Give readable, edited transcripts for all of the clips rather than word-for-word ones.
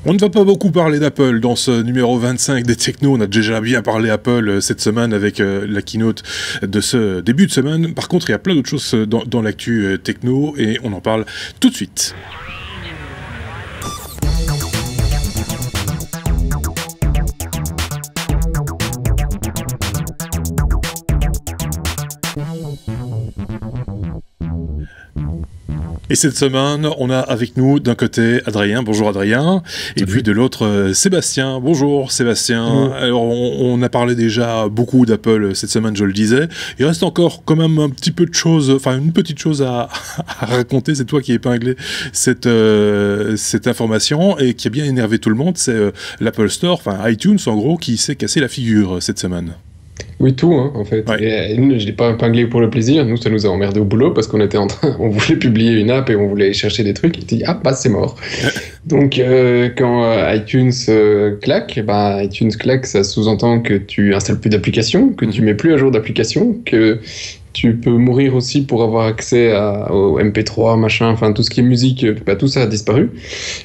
On ne va pas beaucoup parler d'Apple dans ce numéro 25 des Techno. On a déjà bien parlé Apple cette semaine avec la keynote de ce début de semaine. Par contre, il y a plein d'autres choses dans l'actu techno et on en parle tout de suite. Et cette semaine, on a avec nous d'un côté Adrien, bonjour Adrien, et puis de l'autre Sébastien, bonjour Sébastien. Alors on a parlé déjà beaucoup d'Apple cette semaine, je le disais. Il reste encore quand même un petit peu de choses, enfin une petite chose à raconter, c'est toi qui as épinglé cette information et qui a bien énervé tout le monde, c'est l'Apple Store, enfin iTunes en gros, qui s'est cassé la figure cette semaine. Oui, tout, hein, en fait. Ouais. Et nous, je l'ai pas épinglé pour le plaisir. Nous, ça nous a emmerdé au boulot parce qu'on était on voulait publier une app et on voulait chercher des trucs. Et tu dis, ah, bah, c'est mort. Donc, quand iTunes claque, iTunes claque, ça sous-entend que tu installes plus d'applications, que tu mets plus à jour d'applications, que tu peux mourir aussi pour avoir accès au MP3, machin, enfin tout ce qui est musique, tout ça a disparu.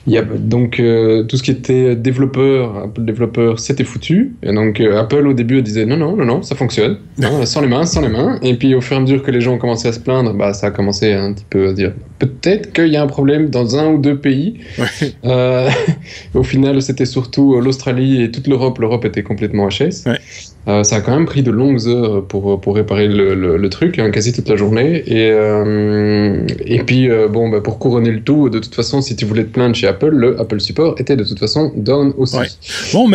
Il y a donc tout ce qui était Apple développeur, c'était foutu. Et donc Apple au début disait non, ça fonctionne, sans les mains. Et puis au fur et à mesure que les gens ont commencé à se plaindre, ça a commencé un petit peu à dire peut-être qu'il y a un problème dans un ou deux pays. Ouais. Au final, c'était surtout l'Australie et toute l'Europe. L'Europe était complètement HS. Ouais. Ça a quand même pris de longues heures pour réparer le truc, hein, quasi toute la journée. Et puis, pour couronner le tout, de toute façon, si tu voulais te plaindre chez Apple, le Apple Support était de toute façon down aussi. Ouais. Bon, on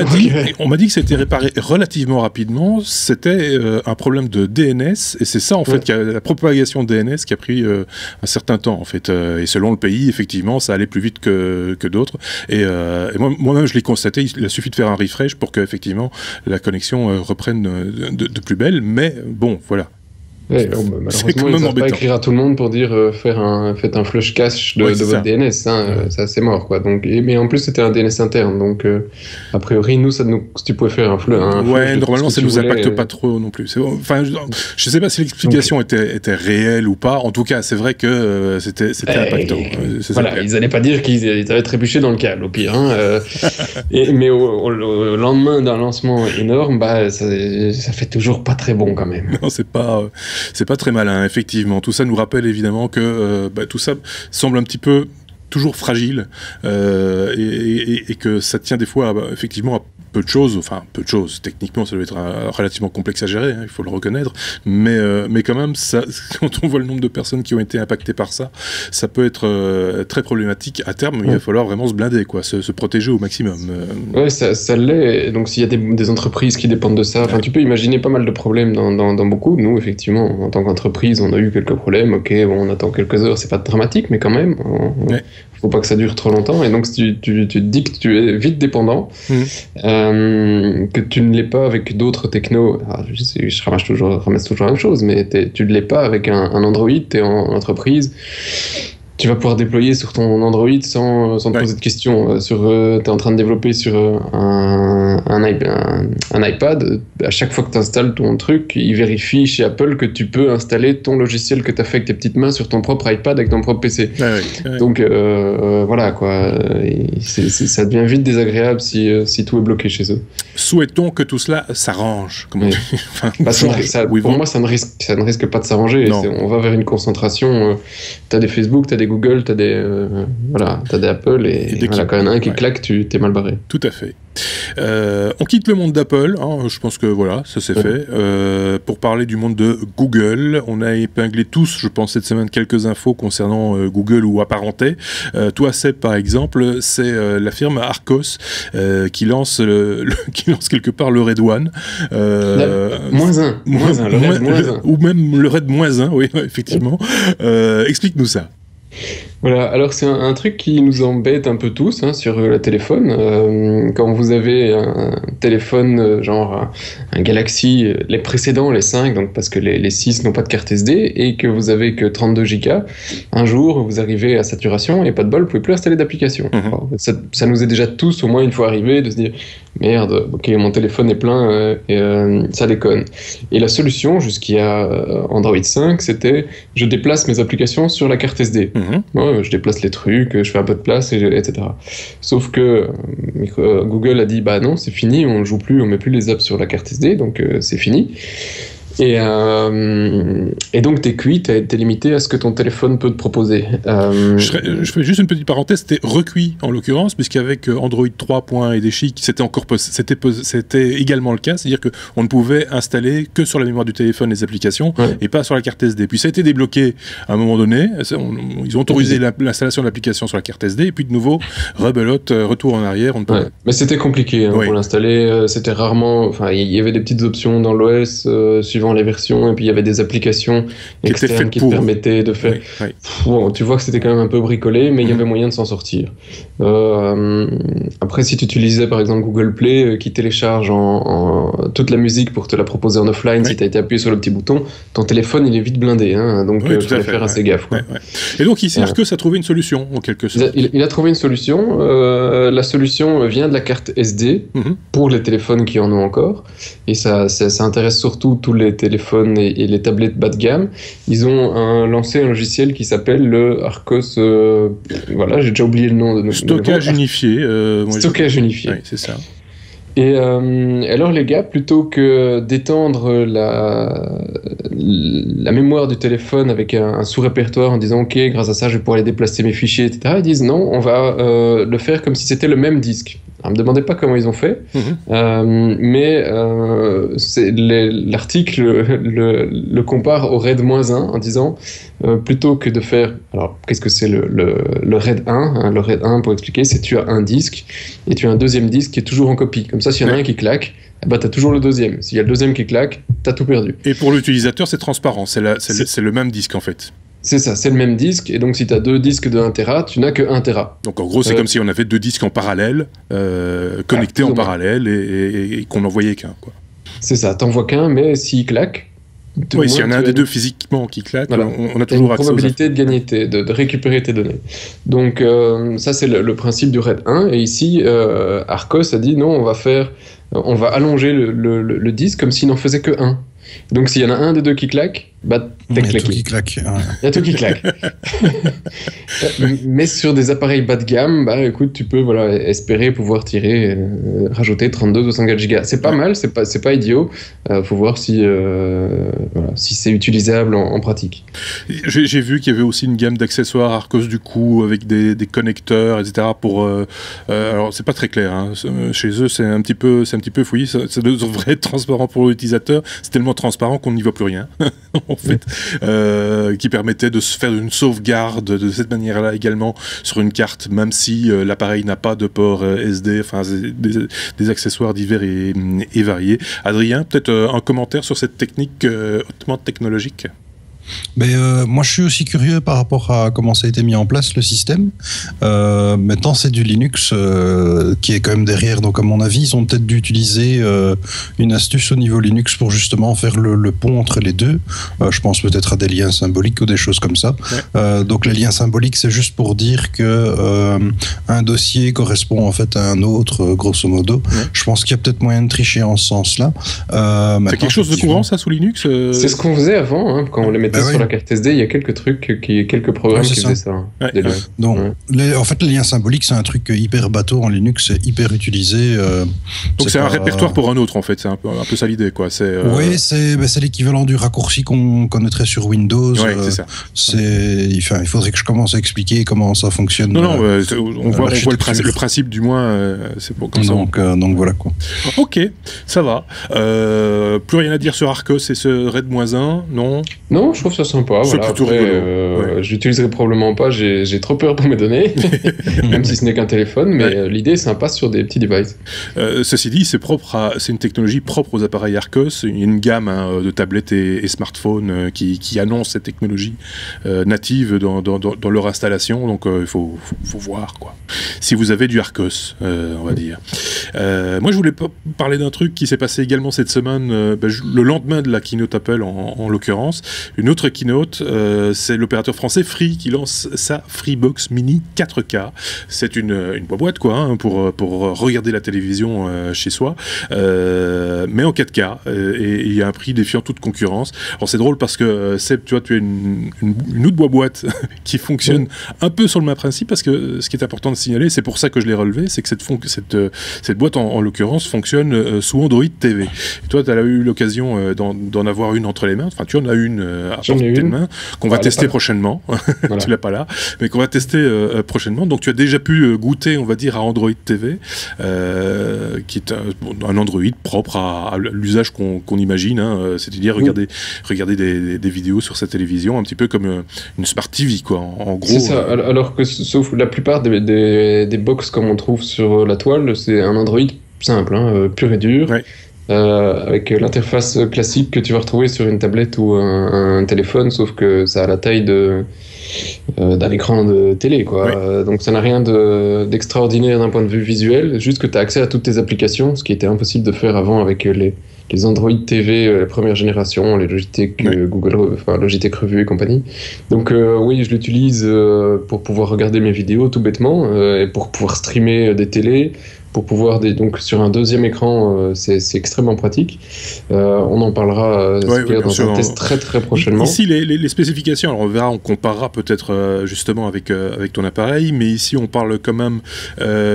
m'a dit que c'était réparé relativement rapidement. C'était un problème de DNS, et c'est ça, en fait, la propagation de DNS qui a pris un certain temps, en fait. Et selon le pays, effectivement, ça allait plus vite que d'autres. Et moi-même, je l'ai constaté, il a suffi de faire un refresh pour qu'effectivement, la connexion reprenne de plus belle, mais bon, voilà. Ouais, malheureusement, ils ne savent pas écrire à tout le monde pour dire faites un flush cache de votre DNS, hein, ça c'est mort, quoi. Donc, mais en plus c'était un DNS interne, donc a priori si tu pouvais faire un flush. Ouais, normalement ça nous impacte pas trop non plus. Enfin, je sais pas si l'explication était réelle ou pas. En tout cas, c'est vrai que c'était impactant. Voilà, ils n'allaient pas dire qu'ils avaient trébuché dans le câble, au pire. Hein, mais au lendemain d'un lancement énorme, ça fait toujours pas très bon quand même. Non, c'est pas très malin, effectivement. Tout ça nous rappelle évidemment que tout ça semble un petit peu toujours fragile et que ça tient des fois effectivement à peu de choses, techniquement ça doit être relativement complexe à gérer, hein, il faut le reconnaître, mais quand même, ça, quand on voit le nombre de personnes qui ont été impactées par ça, ça peut être très problématique à terme. Il va falloir vraiment se blinder, quoi, se protéger au maximum. Ouais, ça l'est, donc s'il y a des entreprises qui dépendent de ça, tu peux imaginer pas mal de problèmes dans beaucoup. Nous, effectivement, en tant qu'entreprise, on a eu quelques problèmes, on attend quelques heures, c'est pas dramatique, mais quand même, faut pas que ça dure trop longtemps, et donc si tu te dis que tu es vite dépendant, que tu ne l'es pas avec d'autres technos, je ramasse toujours la même chose, mais tu ne l'es pas avec un Android, tu es en entreprise, tu vas pouvoir déployer sur ton Android sans te poser de questions. T'es en train de développer sur un iPad. À chaque fois que tu installes ton truc, il vérifie chez Apple que tu peux installer ton logiciel que tu as fait avec tes petites mains sur ton propre iPad avec ton propre PC. Donc voilà, quoi. Ça devient vite désagréable si tout est bloqué chez eux. Souhaitons que tout cela s'arrange. Pour moi, ça ne risque pas de s'arranger. On va vers une concentration. Tu as des Facebook, tu as des Google, t'as des Apple, et quand il y en a un qui claque, t'es mal barré. Tout à fait. On quitte le monde d'Apple, hein, je pense que voilà, ça c'est fait. Pour parler du monde de Google, on a épinglé tous, je pense, cette semaine quelques infos concernant Google ou apparentés. Toi, Seb, par exemple, c'est la firme Arcos qui lance quelque part le Red One. -1. Ou même le Red -1, oui, effectivement. Explique-nous ça. Voilà, alors c'est un truc qui nous embête un peu tous, hein, sur le téléphone. Quand vous avez un téléphone genre un Galaxy, les précédents, les 5, donc parce que les 6 n'ont pas de carte SD, et que vous avez que 32 Go, un jour vous arrivez à saturation et pas de bol, vous pouvez plus installer d'application. Alors, ça nous est déjà tous au moins une fois arrivé de se dire merde, ok, mon téléphone est plein, ça déconne. Et la solution jusqu'à Android 5, c'était je déplace mes applications sur la carte SD. besoin, je déplace les trucs, je fais un peu de place, etc. Sauf que Google a dit, bah non, c'est fini, on ne joue plus, on met plus les apps sur la carte SD, donc c'est fini. Et donc t'es cuit, t'es limité à ce que ton téléphone peut te proposer. Je fais juste une petite parenthèse, c'était recuit en l'occurrence, puisqu'avec Android 3. Et des chics, c'était également le cas, c'est-à-dire qu'on ne pouvait installer que sur la mémoire du téléphone les applications et pas sur la carte SD. Puis ça a été débloqué à un moment donné, ils ont autorisé l'installation de l'application sur la carte SD, et puis de nouveau, rebelote, retour en arrière. On ne peut... Mais c'était compliqué pour l'installer, c'était rarement, enfin il y avait des petites options dans l'OS suivant les versions, et puis il y y avait des applications externes qui te permettaient de faire... Bon, tu vois que c'était quand même un peu bricolé, mais il y avait moyen de s'en sortir. Après, si tu utilisais par exemple Google Play, qui télécharge toute la musique pour te la proposer en offline, si tu as été appuyé sur le petit bouton, ton téléphone il est vite blindé, hein, donc il fallait faire assez gaffe. Quoi. Et donc ici, Arcos a trouvé une solution, en quelque sorte. Il a trouvé une solution. La solution vient de la carte SD pour les téléphones qui en ont encore, et ça intéresse surtout tous les téléphones et les tablettes bas de gamme. Ils ont lancé un logiciel qui s'appelle le Arcos. Voilà, j'ai déjà oublié le nom de Stockage unifié. Stockage unifié. Oui, c'est ça. Et alors les gars, plutôt que d'étendre la mémoire du téléphone avec un sous-répertoire en disant ok, grâce à ça je vais pouvoir aller déplacer mes fichiers, etc., ils disent non, on va le faire comme si c'était le même disque. Alors, me demandez pas comment ils ont fait, mais l'article le compare au RAID -1 en disant plutôt que de faire... Alors, qu'est-ce que c'est le RAID 1 hein, le RAID 1, pour expliquer, c'est tu as un disque et tu as un deuxième disque qui est toujours en copie. Comme ça, s'il y en a un qui claque, bah, tu as toujours le deuxième. S'il y a le deuxième qui claque, tu as tout perdu. Et pour l'utilisateur, c'est transparent. C'est le même disque, en fait. C'est ça, c'est le même disque, et donc si tu as deux disques de 1 Tera, tu n'as que 1 Tera. Donc en gros, c'est comme si on avait deux disques en parallèle, connectés en parallèle, et qu'on n'envoyait qu'un, quoi. C'est ça, t'envoies qu'un, mais s'il claque... Oui, s'il y en a un des deux physiquement qui claque, voilà, on a toujours accès une probabilité de gagner, de récupérer tes données. Donc ça, c'est le principe du RAID 1, et ici, Arcos a dit non, on va allonger le disque comme s'il n'en faisait que un. Donc s'il y en a un des deux qui claque, bah t'es claqué. Il y a tout qui claque. Mais sur des appareils bas de gamme, bah écoute, tu peux espérer pouvoir rajouter 32 ou 254 gigas. C'est pas mal, c'est pas idiot. Faut voir si c'est utilisable en pratique. J'ai vu qu'il y avait aussi une gamme d'accessoires Arcos du coup avec des connecteurs, etc. Pour alors c'est pas très clair. Hein. Chez eux, c'est un petit peu fouillis. Ça devrait être transparent pour l'utilisateur. C'est tellement transparent qu'on n'y voit plus rien. En fait, qui permettait de se faire une sauvegarde de cette manière-là également sur une carte, même si l'appareil n'a pas de port SD, enfin des accessoires divers et variés. Adrien, peut-être un commentaire sur cette technique hautement technologique? Mais moi je suis aussi curieux par rapport à comment ça a été mis en place le système. Maintenant c'est du Linux qui est quand même derrière, donc à mon avis ils ont peut-être dû utiliser une astuce au niveau Linux pour justement faire le pont entre les deux. Je pense peut-être à des liens symboliques ou des choses comme ça. Donc les liens symboliques c'est juste pour dire que un dossier correspond en fait à un autre, grosso modo. Je pense qu'il y a peut-être moyen de tricher en ce sens-là. C'est quelque chose de courant ça sous Linux C'est ce qu'on faisait avant, hein, quand on les mettait sur la carte SD, il y a quelques programmes qui faisaient ça. Donc, en fait, les liens symboliques, c'est un truc hyper bateau en Linux, c'est hyper utilisé. Donc c'est un répertoire pour un autre, en fait. C'est un peu ça l'idée, quoi. Oui, c'est l'équivalent du raccourci qu'on connaîtrait sur Windows. Oui, c'est ça. Il faudrait que je commence à explier comment ça fonctionne. Non, on voit le principe, du moins, c'est pour comme ça. Donc voilà, quoi. Ok, ça va. Plus rien à dire sur Arcos et ce RAID -1, non? Non, je trouve ça sympa. C'est plutôt rigolo. J'utiliserai probablement pas, j'ai trop peur pour mes données, même si ce n'est qu'un téléphone, mais l'idée est sympa sur des petits devices. Ceci dit, c'est une technologie propre aux appareils Arcos, une gamme de tablettes et smartphones qui annonce cette technologie native dans leur installation, donc il faut voir, quoi. Si vous avez du Arcos, on va dire. Moi, je voulais parler d'un truc qui s'est passé également cette semaine, le lendemain de la keynote Apple en l'occurrence. Une autre keynote, c'est l'opérateur français Free qui lance sa Freebox Mini 4K. C'est une boîte quoi, hein, pour regarder la télévision chez soi, mais en 4K, et il y a un prix défiant toute concurrence. Alors c'est drôle parce que Seb, tu vois, tu as une autre boîte qui fonctionne un peu sur le même principe, parce que ce qui est important de signaler, c'est pour ça que je l'ai relevé, c'est que cette boîte en l'occurrence fonctionne sous Android TV. Et toi, tu as eu l'occasion d'en avoir une entre les mains, enfin tu en as une à portée de main, qu'on va tester prochainement. Voilà. Tu l'as pas là, mais qu'on va tester prochainement. Donc tu as déjà pu goûter, on va dire, à Android TV, qui est un Android propre à l'usage qu'on imagine, hein, c'est-à-dire regarder des vidéos sur sa télévision, un petit peu comme une Smart TV, quoi, en gros. C'est ça, alors que sauf la plupart des box comme on trouve sur la toile, c'est un Android simple, hein, pur et dur. Ouais. Avec l'interface classique que tu vas retrouver sur une tablette ou un téléphone, sauf que ça a la taille d'un écran de télé, quoi. Ouais. Donc ça n'a rien d'extraordinaire d'un point de vue visuel, juste que tu as accès à toutes tes applications, ce qui était impossible de faire avant avec les Android TV première génération, les Logitech Google, enfin Logitech Revue et compagnie. Donc oui, je l'utilise pour pouvoir regarder mes vidéos tout bêtement, et pour pouvoir streamer des télés, pour pouvoir donc sur un deuxième écran, c'est extrêmement pratique. On en parlera dans un test très très prochainement. Ici les spécifications, alors on verra, on comparera peut-être justement avec ton appareil, mais ici on parle quand même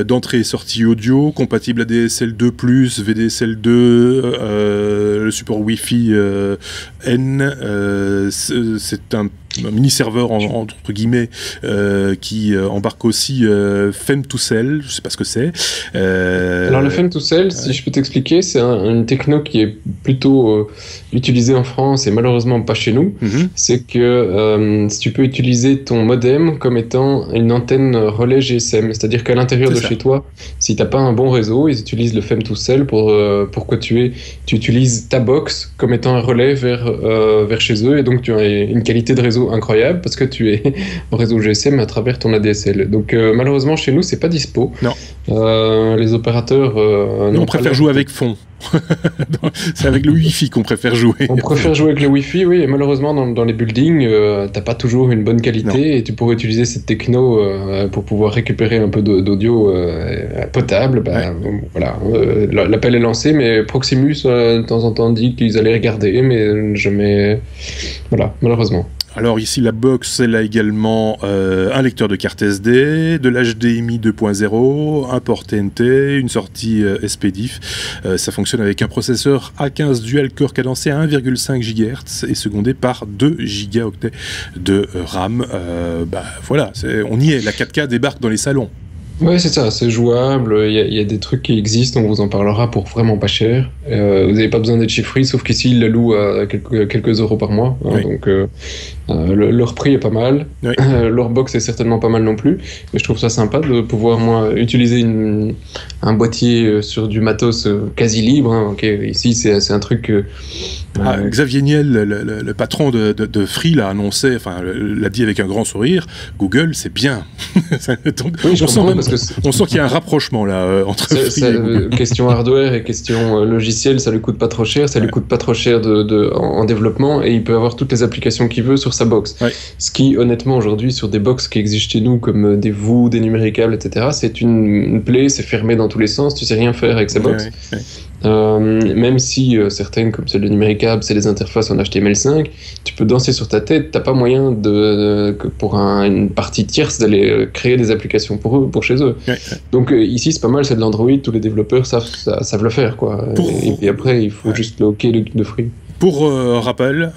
d'entrée et sortie audio, compatible ADSL 2+, VDSL 2, le support Wi-Fi N, c'est un mini-serveur entre guillemets qui embarque aussi Fem2Cell, je sais pas ce que c'est. Alors le Fem2Cell, si je peux t'expliquer, c'est une techno qui est plutôt utilisée en France et malheureusement pas chez nous. C'est que si tu peux utiliser ton modem comme étant une antenne relais GSM, c'est-à-dire qu'à l'intérieur de chez toi, si t'as pas un bon réseau, ils utilisent le Fem2Cell pour que tu utilises ta box comme étant un relais vers chez eux, et donc tu as une qualité de réseau incroyable parce que tu es en réseau GSM à travers ton ADSL. Donc malheureusement chez nous c'est pas dispo. Non. Les opérateurs on préfère jouer avec fond. C'est avec le Wi-Fi qu'on préfère jouer. On préfère jouer avec le Wi-Fi, oui, et malheureusement dans les buildings t'as pas toujours une bonne qualité, et tu pourrais utiliser cette techno pour pouvoir récupérer un peu d'audio potable. Voilà, l'appel est lancé, mais Proximus de temps en temps dit qu'ils allaient regarder, mais jamais. Voilà, malheureusement. Alors ici la box, elle a également un lecteur de carte SD, de l'HDMI 2.0, un port TNT, une sortie SPDIF. Ça fonctionne avec un processeur A15 dual-core cadencé à 1,5 GHz et secondé par 2 Go de RAM. Voilà, on y est, la 4K débarque dans les salons. Ouais, c'est ça, c'est jouable, il y a des trucs qui existent, on vous en parlera pour vraiment pas cher. Vous n'avez pas besoin d'être chez Free, sauf qu'ici ils la louent à quelques euros par mois, hein, donc leur prix est pas mal, leur box est certainement pas mal non plus, mais je trouve ça sympa de pouvoir utiliser un boîtier sur du matos quasi libre, hein. Ici c'est un truc... Xavier Niel, le patron de Free, l'a annoncé, l'a dit avec un grand sourire, Google c'est bien. Donc, oui, on sent qu'il y a un rapprochement là entre Free et Google. Question hardware et question logiciel, ça lui coûte pas trop cher, ça lui coûte pas trop cher en développement, et il peut avoir toutes les applications qu'il veut sur sa box. Ce qui honnêtement aujourd'hui sur des box qui existent chez nous comme des VOO, des numéricables, etc., c'est une plaie, c'est fermé dans tous les sens, tu sais rien faire avec sa box. Même si certaines comme celle de numéricable, c'est des interfaces en HTML5, tu peux danser sur ta tête, t'as pas moyen que pour une partie tierce d'aller créer des applications pour chez eux. Donc ici c'est pas mal, c'est de l'Android, tous les développeurs savent le faire, quoi. Et après il faut juste le OK de Free. Pour rappel,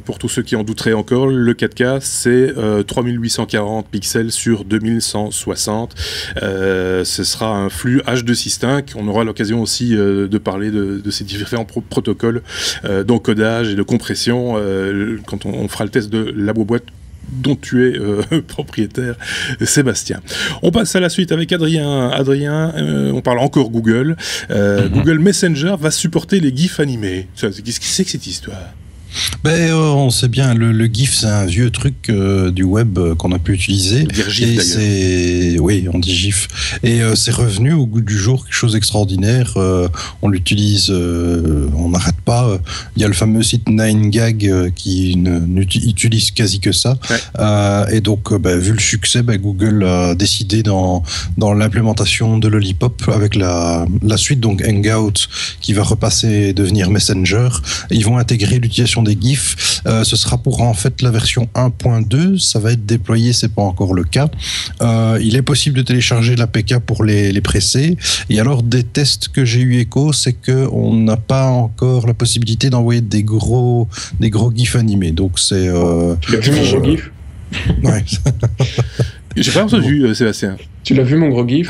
pour tous ceux qui en douteraient encore, le 4K c'est 3840 pixels sur 2160. Ce sera un flux H265. On aura l'occasion aussi de parler de ces différents protocoles d'encodage et de compression quand on fera le test de la boîte dont tu es propriétaire, Sébastien. On passe à la suite avec Adrien. Adrien, on parle encore Google. Google Messenger va supporter les GIFs animés. Qu'est-ce que c'est que cette histoire ? On sait bien, le GIF, c'est un vieux truc du web qu'on a pu utiliser. Dire GIF, d'ailleurs. Oui, on dit GIF. Et c'est revenu au goût du jour, quelque chose d'extraordinaire. On l'utilise, on n'arrête pas. Il y a le fameux site 9gag qui n'utilise quasi que ça. Ouais. Et donc, vu le succès, Google a décidé dans l'implémentation de Lollipop avec la suite, donc Hangout, qui va repasser et devenir Messenger. Ils vont intégrer l'utilisation des GIFs. Ce sera pour en fait la version 1.2. Ça va être déployé, c'est pas encore le cas. Il est possible de télécharger l'APK pour les presser. Et alors, des tests que j'ai eu écho, c'est que on n'a pas encore la possibilité d'envoyer des gros GIFs animés. Donc c'est. Tu l'as vu mon gros GIF? Ouais. J'ai pas entendu, Sébastien. Tu l'as vu mon gros GIF?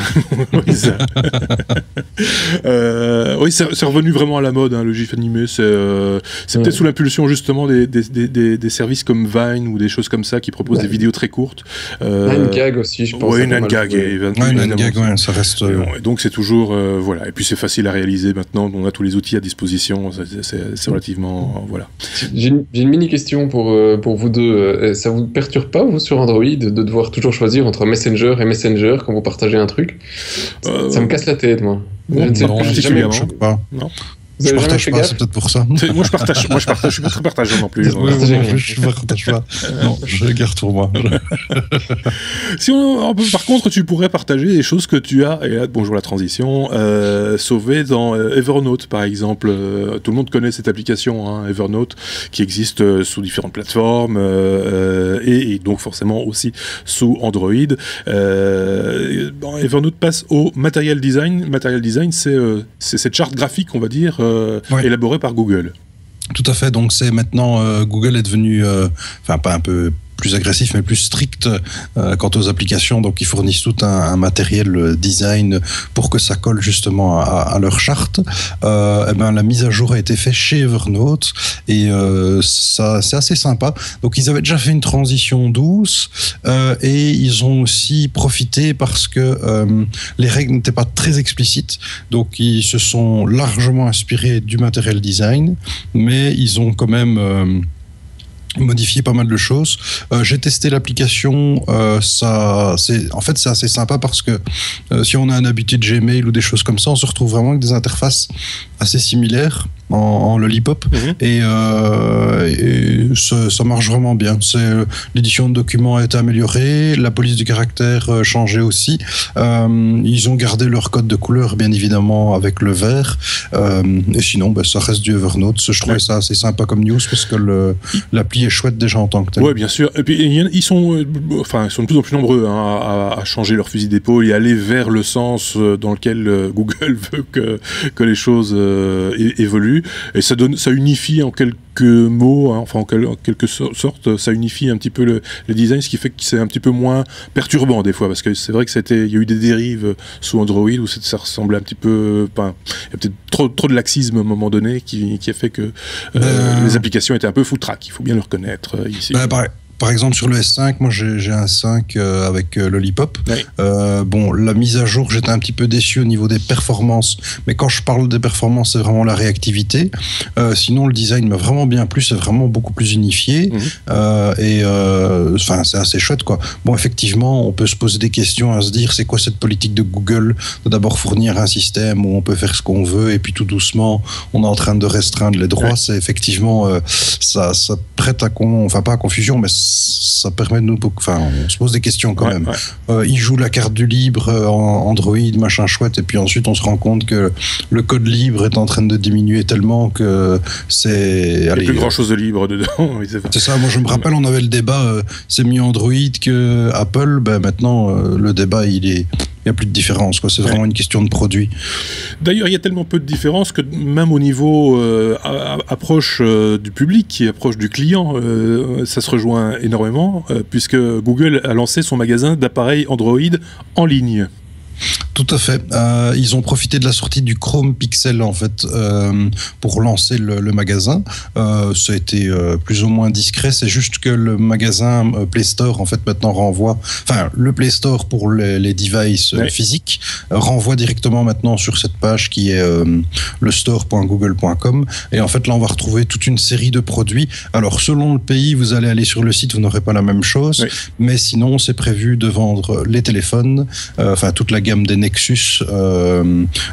Oui, c'est revenu vraiment à la mode, hein, le GIF animé. C'est peut-être sous l'impulsion justement des services comme Vine ou des choses comme ça qui proposent des vidéos très courtes. 9gag aussi, je pense. Oui, 9gag, ça reste. Et donc c'est toujours voilà. Et puis c'est facile à réaliser maintenant. On a tous les outils à disposition. C'est relativement voilà. J'ai une mini question pour vous deux. Ça vous perturbe pas vous sur Android de devoir toujours choisir entre Messenger et Messenger quand vous partagez un truc? Ça me casse la tête, moi. Je ne choque pas. Non. Je partage pas, c'est peut-être pour ça. Moi je partage, je suis pas très partageant non plus. Je partage pas. Non, je garde pour moi. Par contre, tu pourrais partager des choses que tu as, et là, bonjour la transition, sauvées dans Evernote par exemple. Tout le monde connaît cette application, hein, Evernote, qui existe sous différentes plateformes et donc forcément aussi sous Android. Evernote passe au Material Design. Material Design, c'est cette charte graphique, on va dire, élaborée par Google. Tout à fait, donc c'est maintenant Google est devenu, enfin pas un peu plus agressif mais plus strict quant aux applications, donc ils fournissent tout un matériel design pour que ça colle justement à leur charte. La mise à jour a été faite chez Evernote et ça c'est assez sympa. Donc ils avaient déjà fait une transition douce et ils ont aussi profité parce que les règles n'étaient pas très explicites, donc ils se sont largement inspirés du matériel design, mais ils ont quand même modifier pas mal de choses. J'ai testé l'application, c'est assez sympa parce que si on a un habitué de Gmail ou des choses comme ça, on se retrouve vraiment avec des interfaces assez similaires en Lollipop et ça marche vraiment bien. L'édition de documents a été améliorée, la police du caractère changée aussi. Ils ont gardé leur code de couleur bien évidemment avec le vert et sinon ça reste du Evernote. Je trouvais ça assez sympa comme news parce que l'appli est chouette déjà en tant que tel. Oui, bien sûr. Et puis ils sont de plus en plus nombreux à changer leur fusil d'épaule et aller vers le sens dans lequel Google veut que les choses évoluent. Et ça unifie en quelques mots, hein, enfin en quelque sorte, ça unifie un petit peu le design, ce qui fait que c'est un petit peu moins perturbant des fois, parce que c'est vrai que il y a eu des dérives sous Android où ça ressemblait un petit peu, il y a peut-être trop de laxisme à un moment donné qui a fait que les applications étaient un peu foutraques, il faut bien le reconnaître ici. Par exemple, sur le S5, moi j'ai un 5 avec Lollipop. Oui. La mise à jour, j'étais un petit peu déçu au niveau des performances. Mais quand je parle des performances, c'est vraiment la réactivité. Sinon, le design m'a vraiment bien plu. C'est vraiment beaucoup plus unifié. C'est assez chouette, quoi. Bon, effectivement, on peut se poser des questions à se dire, c'est quoi cette politique de Google de d'abord fournir un système où on peut faire ce qu'on veut et puis tout doucement, on est en train de restreindre les droits. Oui. C'est effectivement, ça prête à pas à confusion, mais ça permet de nous... Enfin, on se pose des questions quand même. Ouais. Ils jouent la carte du libre en Android, machin chouette, et puis ensuite on se rend compte que le code libre est en train de diminuer tellement que c'est... Il n'y a plus grand-chose de libre dedans. C'est ça, moi je me rappelle, on avait le débat, c'est mieux Android que Apple. Maintenant, le débat, il n'y a plus de différence, quoi. C'est vraiment une question de produit. D'ailleurs, il y a tellement peu de différence que même au niveau approche du public et approche du client, ça se rejoint énormément, puisque Google a lancé son magasin d'appareils Android en ligne. Tout à fait. Ils ont profité de la sortie du Chrome Pixel en fait pour lancer le magasin. Ça a été plus ou moins discret. C'est juste que le magasin Play Store en fait maintenant renvoie, enfin le Play Store pour les devices physiques renvoie directement maintenant sur cette page qui est le store.google.com. Et en fait là on va retrouver toute une série de produits. Alors selon le pays, vous allez aller sur le site, vous n'aurez pas la même chose, mais sinon c'est prévu de vendre les téléphones, enfin toute la gamme des Nexus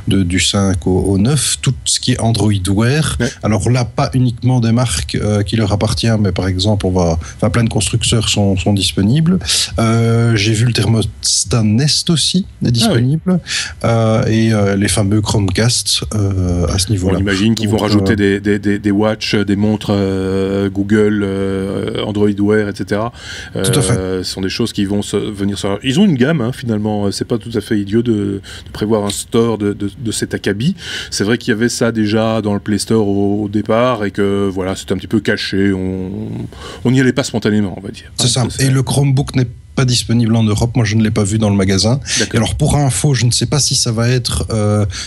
du 5 au 9, tout ce qui est Android Wear. Alors là, pas uniquement des marques qui leur appartiennent, mais par exemple, plein de constructeurs sont disponibles. J'ai vu le thermostat Nest aussi est disponible, et les fameux Chromecast à ce niveau-là. On imagine qu'ils vont rajouter des watch, des montres Google, Android Wear, etc. Tout à fait. Ce sont des choses qui vont venir sur... Ils ont une gamme, finalement. C'est pas tout à fait idiot de prévoir un store de cet acabit. C'est vrai qu'il y avait ça déjà dans le Play Store au départ et que voilà, c'était un petit peu caché. On n'y allait pas spontanément, on va dire. C'est ça. Et le Chromebook n'est pas disponible en Europe. Moi, je ne l'ai pas vu dans le magasin. Et alors, pour info, je ne sais pas si ça va être,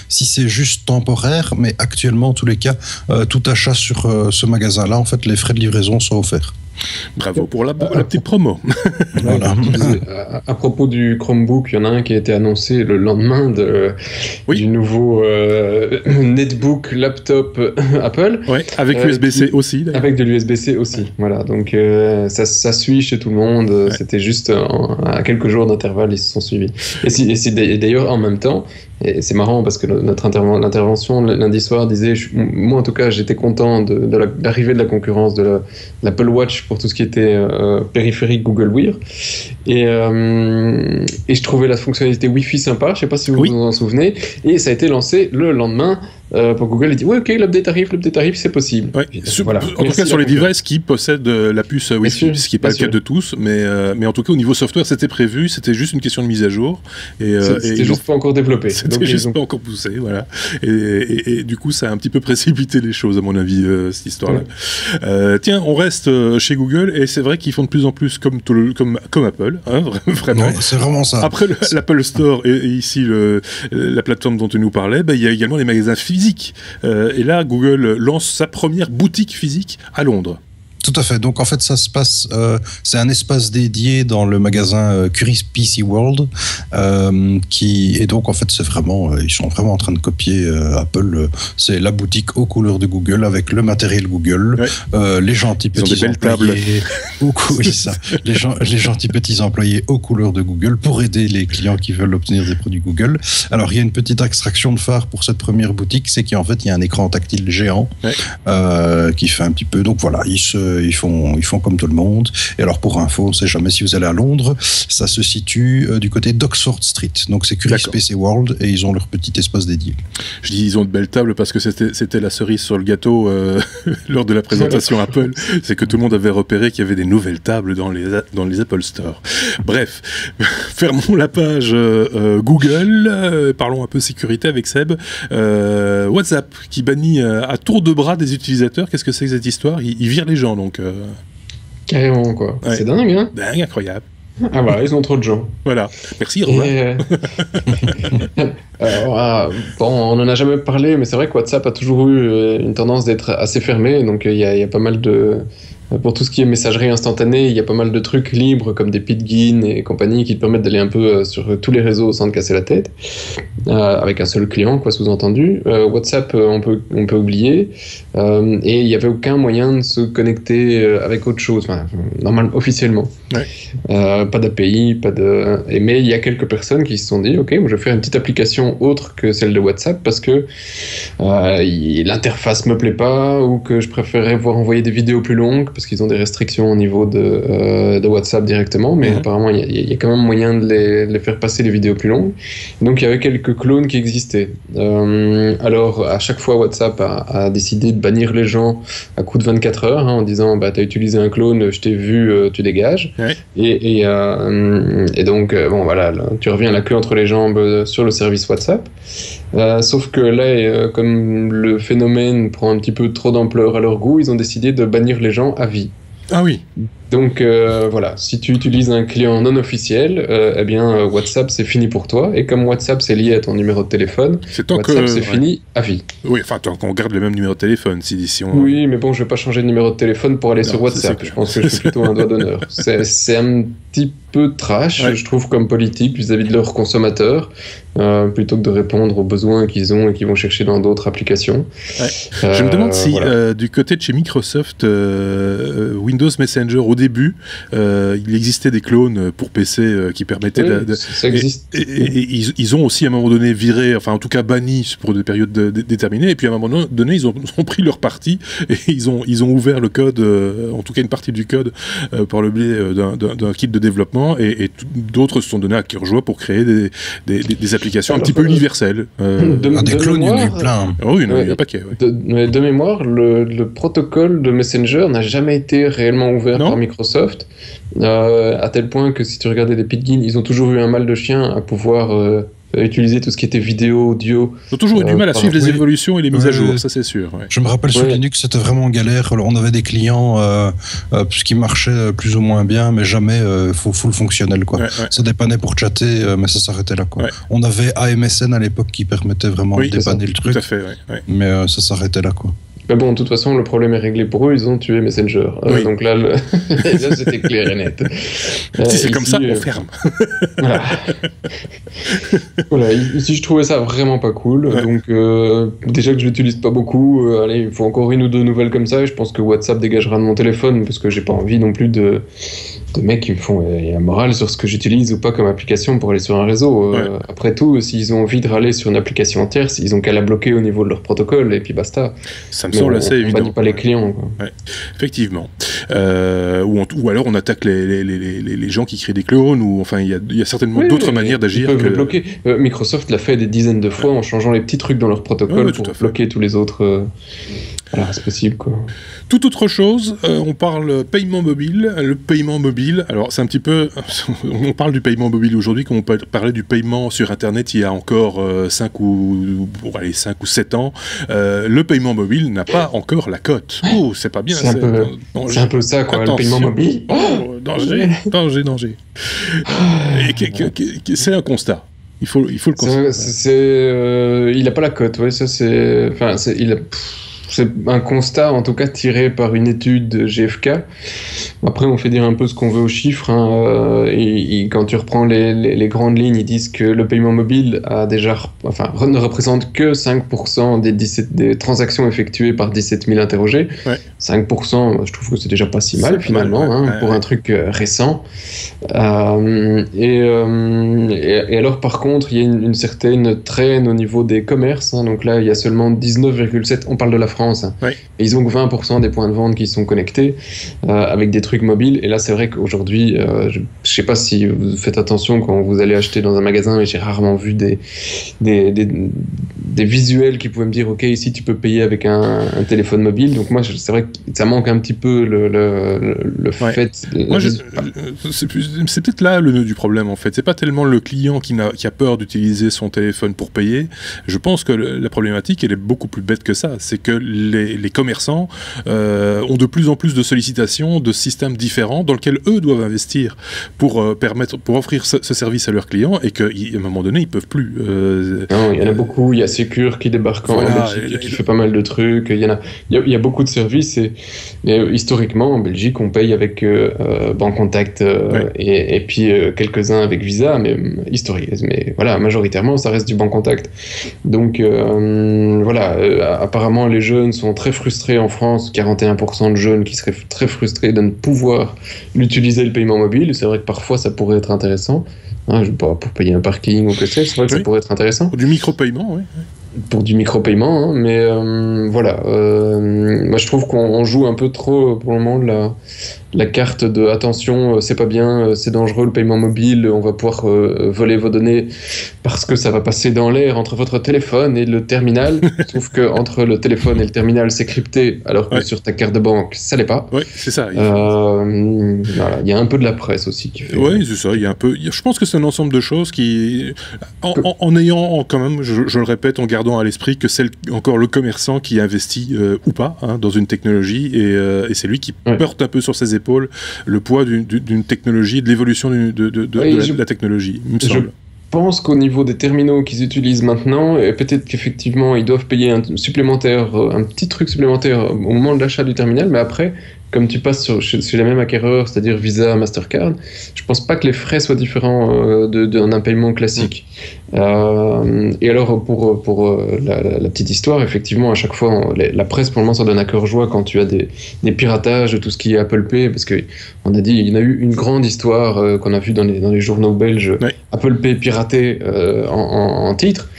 si c'est juste temporaire, mais actuellement, en tous les cas, tout achat sur ce magasin-là, en fait, les frais de livraison sont offerts. Bravo pour la petite promo. Voilà. À propos du Chromebook, il y en a un qui a été annoncé le lendemain du nouveau netbook laptop Apple. Oui, avec USB-C aussi. D'ailleurs. Avec de l'USB-C aussi. Voilà, donc ça suit chez tout le monde. C'était juste à quelques jours d'intervalle, ils se sont suivis. Et c'est d'ailleurs en même temps. Et c'est marrant parce que notre intervention lundi soir disait, moi en tout cas j'étais content de l'arrivée de la concurrence de l'Apple Watch pour tout ce qui était périphérique Google Wear, et je trouvais la fonctionnalité Wi-Fi sympa, je sais pas si vous vous en souvenez, et ça a été lancé le lendemain pour Google. Il dit ok, l'update arrive, c'est possible. Voilà. En tout cas sur les devices qui possèdent la puce Wi-Fi, ce qui n'est pas le cas de tous, mais en tout cas au niveau software c'était prévu, c'était juste une question de mise à jour, et c'était juste pas encore développé. C'était juste pas encore poussé, voilà. Et du coup, ça a un petit peu précipité les choses, à mon avis, cette histoire-là. Tiens, on reste chez Google, et c'est vrai qu'ils font de plus en plus comme Apple, vraiment. Ouais, c'est vraiment ça. Après l'Apple Store et ici la plateforme dont tu nous parlais, il y a également les magasins physiques. Et là, Google lance sa première boutique physique à Londres. Tout à fait. Donc en fait, ça se passe. C'est un espace dédié dans le magasin Currys PC World, et donc en fait, c'est vraiment, ils sont vraiment en train de copier Apple. C'est la boutique aux couleurs de Google avec le matériel Google, les gentils petits employés. Les gentils petits employés aux couleurs de Google pour aider les clients qui veulent obtenir des produits Google. Alors il y a une petite extraction de phare pour cette première boutique, c'est qu'en fait il y a un écran tactile géant qui fait un petit peu. Donc voilà, ils font comme tout le monde. Et alors pour info, on ne sait jamais si vous allez à Londres, ça se situe du côté d'Oxford Street. Donc c'est Currys PC World et ils ont leur petit espace dédié. Je dis ils ont de belles tables parce que c'était la cerise sur le gâteau lors de la présentation Apple. C'est que tout le monde avait repéré qu'il y avait des nouvelles tables dans les Apple Store. Bref, fermons la page Google. Parlons un peu sécurité avec Seb. WhatsApp qui bannit à tour de bras des utilisateurs. Qu'est-ce que c'est que cette histoire ? Ils virent les gens donc. Carrément quoi. Ouais. C'est dingue hein. Dingue, incroyable. Ah voilà, ils ont trop de gens. Voilà. Merci Romain. Bon, on n'en a jamais parlé, mais c'est vrai que WhatsApp a toujours eu une tendance d'être assez fermé, donc il y a pas mal de... Pour tout ce qui est messagerie instantanée, il y a pas mal de trucs libres comme des Pidgin et compagnie qui te permettent d'aller un peu sur tous les réseaux sans te casser la tête, avec un seul client, quoi, sous-entendu. WhatsApp, on peut oublier. Et il n'y avait aucun moyen de se connecter avec autre chose, normalement, officiellement. Pas d'API, mais il y a quelques personnes qui se sont dit, ok, moi je vais faire une petite application autre que celle de WhatsApp parce que l'interface me plaît pas ou que je préférerais voir envoyer des vidéos plus longues parce qu'ils ont des restrictions au niveau de WhatsApp directement, mais apparemment il y a quand même moyen de les faire passer les vidéos plus longues. Donc il y avait quelques clones qui existaient. Alors à chaque fois WhatsApp a décidé de bannir les gens à coup de 24 heures en disant t'as utilisé un clone, je t'ai vu, tu dégages. Et donc bon voilà, là, tu reviens la queue entre les jambes sur le service WhatsApp. Sauf que là, comme le phénomène prend un petit peu trop d'ampleur à leur goût, ils ont décidé de bannir les gens à vie. Ah oui. Donc voilà, si tu utilises un client non officiel, eh bien WhatsApp c'est fini pour toi. Et comme WhatsApp c'est lié à ton numéro de téléphone, WhatsApp c'est fini à vie. Oui, enfin tant qu'on garde le même numéro de téléphone. Si on... Oui, mais bon, je vais pas changer de numéro de téléphone pour aller sur WhatsApp. Je pense que je suis plutôt un doigt d'honneur. C'est un petit peu trash, je trouve, comme politique vis-à-vis de leurs consommateurs, plutôt que de répondre aux besoins qu'ils ont et qu'ils vont chercher dans d'autres applications. Je me demande si du côté de chez Microsoft, Windows Messenger au début, il existait des clones pour PC qui permettaient ça existe. Et ils ont aussi à un moment donné viré, enfin en tout cas banni pour des périodes déterminées, et puis à un moment donné ils ont pris leur parti et ils ont ouvert le code, en tout cas une partie du code par le biais d'un kit de développement, et d'autres se sont donnés à cœur joie pour créer des applications un petit peu universelles. Des clones, il y en a eu plein. Oui, il y en a eu un paquet. De mémoire, le protocole de Messenger n'a jamais été réellement ouvert par Microsoft, à tel point que si tu regardais des Pitgin, ils ont toujours eu un mal de chien à pouvoir utiliser tout ce qui était vidéo, audio. Ils ont toujours eu du mal à suivre les évolutions et les mises à jour, ça c'est sûr. Ouais. Je me rappelle sur Linux, c'était vraiment galère. On avait des clients qui marchaient plus ou moins bien, mais jamais full fonctionnel. Ça dépannait pour chatter, mais ça s'arrêtait là. On avait AMSN à l'époque qui permettait vraiment de dépanner le truc. Tout à fait, mais ça s'arrêtait là. Mais bon, de toute façon, le problème est réglé pour eux, ils ont tué Messenger. Donc là, là c'était clair et net. Si c'est comme ça, on ferme. Voilà, ici, je trouvais ça vraiment pas cool. Donc, déjà que je l'utilise pas beaucoup, allez, il faut encore une ou deux nouvelles comme ça, et je pense que WhatsApp dégagera de mon téléphone, parce que j'ai pas envie non plus de mecs qui me font la morale sur ce que j'utilise ou pas comme application pour aller sur un réseau. Après tout, s'ils ont envie de râler sur une application tierce, ils ont qu'à la bloquer au niveau de leur protocole, et puis basta. Ça me semble assez évident. On bannit pas les clients. Effectivement. Ou alors on attaque les gens qui créent des clones, ou enfin il y a certainement d'autres manières d'agir. Ils peuvent le bloquer. Microsoft l'a fait des dizaines de fois en changeant les petits trucs dans leur protocole pour bloquer tous les autres. Voilà, c'est possible, quoi. Toute autre chose, on parle paiement mobile. Le paiement mobile, alors c'est un petit peu... On parle du paiement mobile aujourd'hui, comme on parlait du paiement sur Internet il y a encore 5 ou 7 ans. Le paiement mobile n'a pas encore la cote. Oh, c'est pas bien. C'est un peu ça, quoi. Attention. Le paiement mobile. Oh, danger. C'est un constat. Il faut le constater. Il n'a pas la cote, ça c'est... Enfin, c'est un constat, en tout cas, tiré par une étude de GfK. Après, on fait dire un peu ce qu'on veut aux chiffres. Et quand tu reprends les grandes lignes, ils disent que le paiement mobile ne représente que 5% des transactions effectuées par 17 000 interrogés. 5%, je trouve que c'est déjà pas si mal, finalement, pour un truc récent. Et alors, par contre, il y a une certaine traîne au niveau des commerces. Donc là, il y a seulement 19,7%. On parle de la France. Et ils ont que 20% des points de vente qui sont connectés avec des trucs mobiles. Et là, c'est vrai qu'aujourd'hui, je sais pas si vous faites attention quand vous allez acheter dans un magasin, mais j'ai rarement vu des visuels qui pouvaient me dire, OK, ici, tu peux payer avec un téléphone mobile. Donc moi, c'est vrai que ça manque un petit peu le fait... Moi, c'est peut-être là le nœud du problème, en fait. C'est pas tellement le client qui a peur d'utiliser son téléphone pour payer. Je pense que la problématique, elle est beaucoup plus bête que ça. C'est que les commerçants ont de plus en plus de sollicitations de systèmes différents dans lesquels eux doivent investir pour offrir ce service à leurs clients, et qu'à un moment donné ils peuvent plus. Non, il y en a beaucoup. Il y a Secure qui débarque en Belgique, qui fait pas mal de trucs. Il y a beaucoup de services, et historiquement en Belgique on paye avec Bancontact et puis quelques-uns avec Visa, mais voilà, majoritairement ça reste du Bancontact. Donc apparemment les jeunes sont très frustrés en France, 41% de jeunes qui seraient très frustrés de ne pouvoir l'utiliser, le paiement mobile. C'est vrai que parfois ça pourrait être intéressant, pour payer un parking ou que c'est vrai que ça pourrait être intéressant. Pour du micro-paiement, oui. Pour du micro-paiement, mais voilà. Moi je trouve qu'on joue un peu trop pour le moment la carte de attention, c'est pas bien, c'est dangereux le paiement mobile, on va pouvoir voler vos données parce que ça va passer dans l'air entre votre téléphone et le terminal. Sauf que entre le téléphone et le terminal c'est crypté, alors que sur ta carte de banque ça l'est pas. Oui, c'est ça. Voilà, il y a un peu de la presse aussi qui fait. Oui, c'est ça. Il y a un peu. Je pense que c'est un ensemble de choses qui, en ayant quand même, je le répète, en gardant à l'esprit que c'est encore le commerçant qui investit ou pas dans une technologie, et c'est lui qui porte un peu sur ses épaules le poids d'une technologie, de l'évolution de la technologie, il me semble. Je pense qu'au niveau des terminaux qu'ils utilisent maintenant, peut-être qu'effectivement ils doivent payer un petit truc supplémentaire au moment de l'achat du terminal, mais après, comme tu passes chez les mêmes acquéreurs, c'est-à-dire Visa, Mastercard, je pense pas que les frais soient différents d'un paiement classique. Et alors pour la petite histoire, effectivement, à chaque fois, la presse pour le moment ça donne à cœur joie quand tu as des piratages de tout ce qui est Apple Pay, parce que on a dit il y en a eu une grande histoire qu'on a vue dans les journaux belges, ouais. Apple Pay piraté en titre,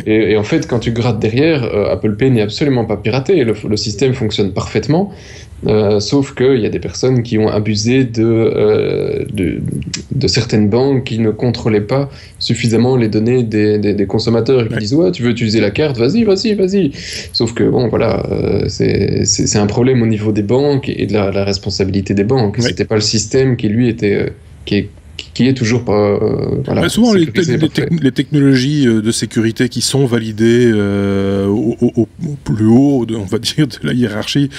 et en fait quand tu grattes derrière, Apple Pay n'est absolument pas piraté, le système fonctionne parfaitement. Sauf qu'il y a des personnes qui ont abusé de certaines banques qui ne contrôlaient pas suffisamment les données des consommateurs et qui disent ouais tu veux utiliser la carte, vas-y. Sauf que bon voilà, c'est un problème au niveau des banques et de la responsabilité des banques. Oui. C'était pas le système qui lui était qui est toujours pas voilà, souvent les technologies de sécurité qui sont validées au plus haut on va dire de la hiérarchie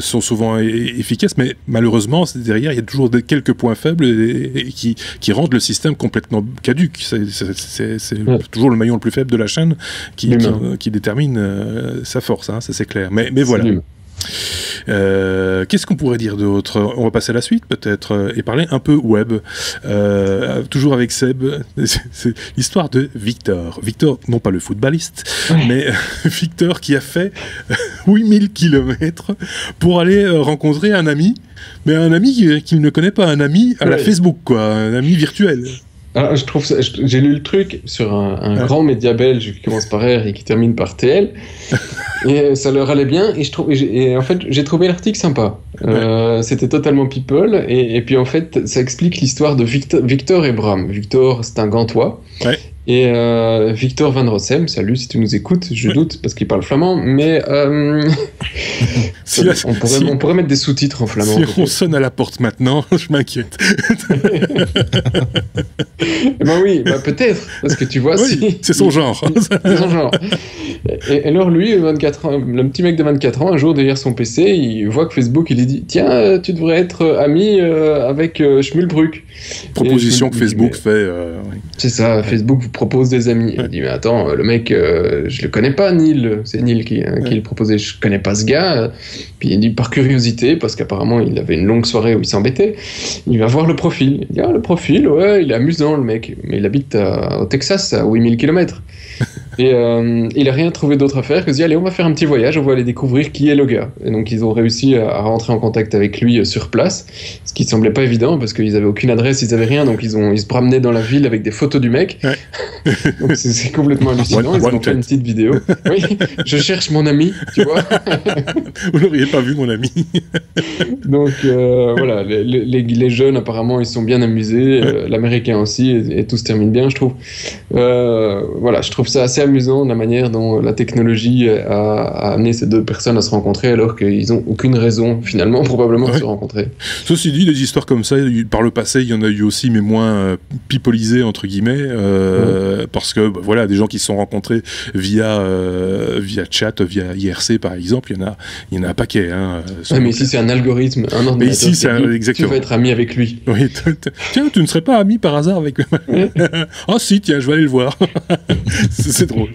sont souvent efficaces, mais malheureusement derrière il y a toujours quelques points faibles et qui rendent le système complètement caduque. C'est toujours le maillon le plus faible de la chaîne qui détermine sa force, hein, ça c'est clair, mais voilà. Qu'est-ce qu'on pourrait dire d'autre? On va passer à la suite peut-être et parler un peu web, toujours avec Seb. C'est l'histoire de Victor, non pas le footballiste, mais Victor qui a fait 8000 km pour aller rencontrer un ami, mais un ami qu'il ne connaît pas, un ami à la Facebook, quoi, un ami virtuel. Alors, j'ai lu le truc sur un grand média belge qui commence par R et qui termine par TL, et ça leur allait bien, et en fait j'ai trouvé l'article sympa. C'était totalement people, et puis en fait ça explique l'histoire de Victor et Bram. Victor, c'est un Gantois. Ouais. Et Victor Van Rossem, salut si tu nous écoutes, je doute parce qu'il parle flamand, mais on pourrait mettre des sous-titres en flamand. Si on sonne à la porte maintenant, je m'inquiète. Ben oui, peut-être, parce que tu vois, oui, c'est son genre. C'est son genre. Et alors lui, le petit mec de 24 ans, un jour derrière son PC, il voit que Facebook, il lui dit tiens, tu devrais être ami avec Schmulbrück. Proposition que Facebook fait. Oui. C'est ça, Facebook vous propose des amis. Il dit mais attends, le mec, je le connais pas, Neil. C'est Neil qui le proposait. Je connais pas ce gars. Puis il dit par curiosité, parce qu'apparemment il avait une longue soirée où il s'embêtait. Il va voir le profil. Il dit le profil, ouais, il est amusant le mec, mais il habite au Texas à 8000 km. Et il a rien trouvé d'autre à faire que de dire allez, on va faire un petit voyage, on va aller découvrir qui est le gars. Et donc ils ont réussi à rentrer en contact avec lui sur place, ce qui semblait pas évident parce qu'ils avaient aucune adresse, ils avaient rien, donc ils se promenaient dans la ville avec des photos du mec. Ouais. Donc c'est complètement hallucinant. Ils ont fait une petite vidéo. Oui, je cherche mon ami, tu vois. Vous n'auriez pas vu mon ami. Donc voilà, les jeunes apparemment ils sont bien amusés, l'américain aussi, et tout se termine bien, je trouve. Voilà, je trouve ça assez amusant la manière dont la technologie a amené ces deux personnes à se rencontrer alors qu'ils n'ont aucune raison finalement probablement de se rencontrer. Ceci dit, des histoires comme ça, par le passé il y en a eu aussi, mais moins pipolisées entre guillemets, parce que voilà, des gens qui se sont rencontrés via chat, via IRC par exemple, il y en a un paquet. Hein, mais ici c'est un algorithme, un ordinateur. Mais ici c'est exactement. Tu vas être ami avec lui. Oui, tiens, tu ne serais pas ami par hasard avec. Ah si, tiens, je vais aller le voir. C'est drôle.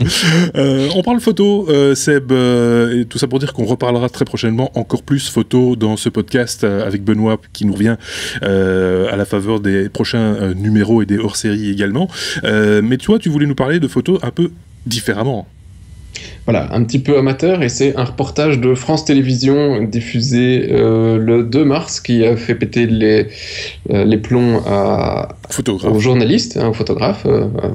On parle photo, Seb, et tout ça pour dire qu'on reparlera très prochainement encore plus photo dans ce podcast avec Benoît qui nous revient à la faveur des prochains numéros et des hors-séries également. Mais tu vois, tu voulais nous parler de photos un peu différemment. Voilà, un petit peu amateur, et c'est un reportage de France Télévisions diffusé le 2 mars qui a fait péter les plombs aux journalistes, aux photographes,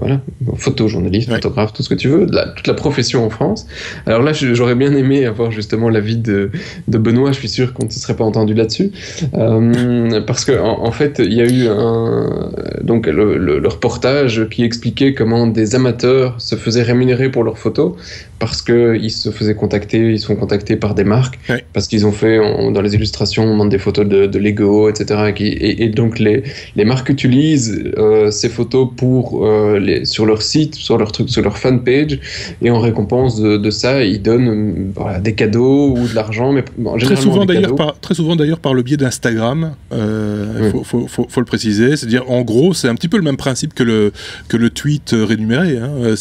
voilà, photojournalistes, photographes, tout ce que tu veux, toute la profession en France. Alors là, j'aurais bien aimé avoir justement l'avis de Benoît, je suis sûr qu'on ne se serait pas entendu là-dessus, parce que en fait, il y a eu donc le reportage qui expliquait comment des amateurs se faisaient rémunérer pour leurs photos, parce parce qu'ils se faisaient contacter, ils sont contactés par des marques, parce qu'ils ont fait, dans les illustrations, on montre des photos de Lego, etc. Et donc les marques utilisent ces photos sur leur site, sur leur fanpage, et en récompense de ça, ils donnent des cadeaux ou de l'argent, mais très souvent d'ailleurs par le biais d'Instagram. Faut le préciser, c'est-à-dire en gros c'est un petit peu le même principe que le tweet rémunéré, hein.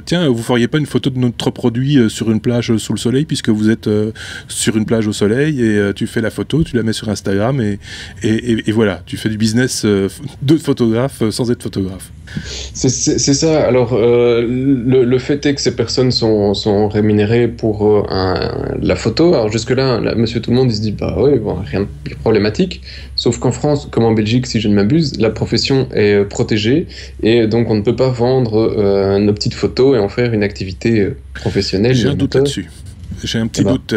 Tiens, vous feriez pas une photo de notre produit sur une plage sous le soleil, puisque vous êtes sur une plage au soleil, et tu fais la photo, tu la mets sur Instagram, et voilà, tu fais du business de photographe sans être photographe. C'est ça. Alors, le fait est que ces personnes sont rémunérées pour la photo. Alors jusque-là, monsieur tout le monde, il se dit, bah oui, bon, rien de problématique. Sauf qu'en France, comme en Belgique, si je ne m'abuse, la profession est protégée, et donc on ne peut pas vendre nos petites photos et en faire une activité professionnelle. J'ai un doute là-dessus. J'ai un petit doute.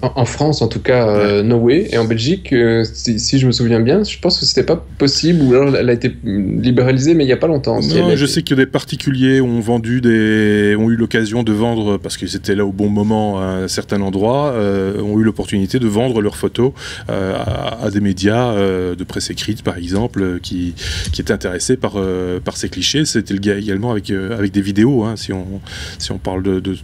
En France, en tout cas, no way. Et en Belgique, si je me souviens bien, je pense que c'était pas possible, ou alors elle a été libéralisée, mais il y a pas longtemps. Non, je sais que des particuliers ont eu l'occasion de vendre, parce qu'ils étaient là au bon moment à un certain endroit, ont eu l'opportunité de vendre leurs photos à des médias de presse écrite, par exemple, qui étaient intéressés par ces clichés. C'était le cas également avec des vidéos, hein, si on parle de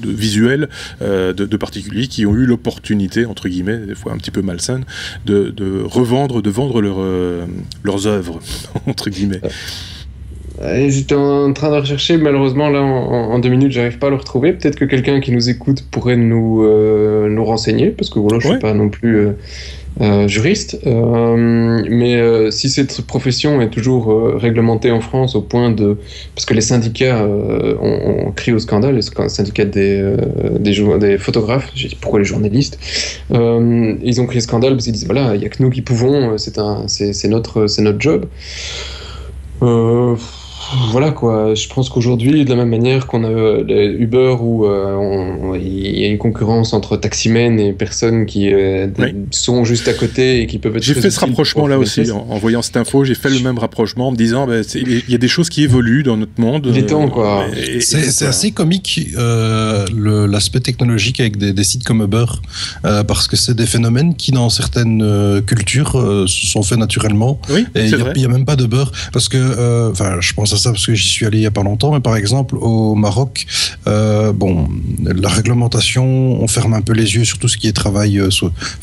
visuels. De particuliers qui ont eu l'opportunité, entre guillemets, des fois un petit peu malsaine, de vendre leurs œuvres, entre guillemets. J'étais en train de rechercher, malheureusement là en 2 minutes j'arrive pas à le retrouver. Peut-être que quelqu'un qui nous écoute pourrait nous renseigner, parce que voilà, je suis pas non plus juriste, mais si cette profession est toujours réglementée en France au point parce que les syndicats ont crié au scandale, les syndicats des photographes, j'ai dit pourquoi les journalistes, ils ont crié au scandale parce qu'ils disent voilà, il y a que nous qui pouvons, c'est notre job. Voilà quoi, je pense qu'aujourd'hui, de la même manière qu'on a Uber où il y a une concurrence entre taximens et personnes qui sont juste à côté et qui peuvent être... J'ai fait ce rapprochement là aussi, en voyant cette info, j'ai fait le même rapprochement en me disant, il y a des choses qui évoluent dans notre monde. Il est temps quoi. C'est assez comique l'aspect technologique avec des sites comme Uber, parce que c'est des phénomènes qui dans certaines cultures se sont faits naturellement. Oui, et il n'y a même pas d'Uber, parce que, je pense à ça parce que j'y suis allé il n'y a pas longtemps, mais par exemple au Maroc, la réglementation, on ferme un peu les yeux sur tout ce qui est travail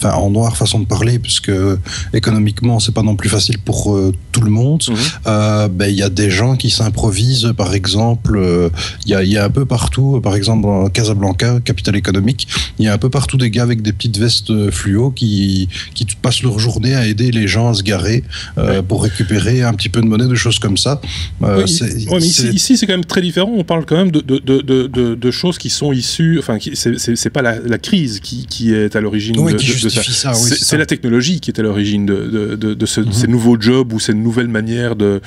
en noir, façon de parler, puisque économiquement c'est pas non plus facile pour tout le monde. Il y a des gens qui s'improvisent, par exemple, il y a un peu partout, par exemple dans Casablanca, capitale économique, il y a un peu partout des gars avec des petites vestes fluo qui passent leur journée à aider les gens à se garer pour récupérer un petit peu de monnaie, de choses comme ça. Ici c'est quand même très différent. On parle quand même de choses qui sont issues. Enfin, c'est pas la crise qui est à l'origine de ça. C'est la technologie qui est à l'origine de ces nouveaux jobs ou ces nouvelles manières de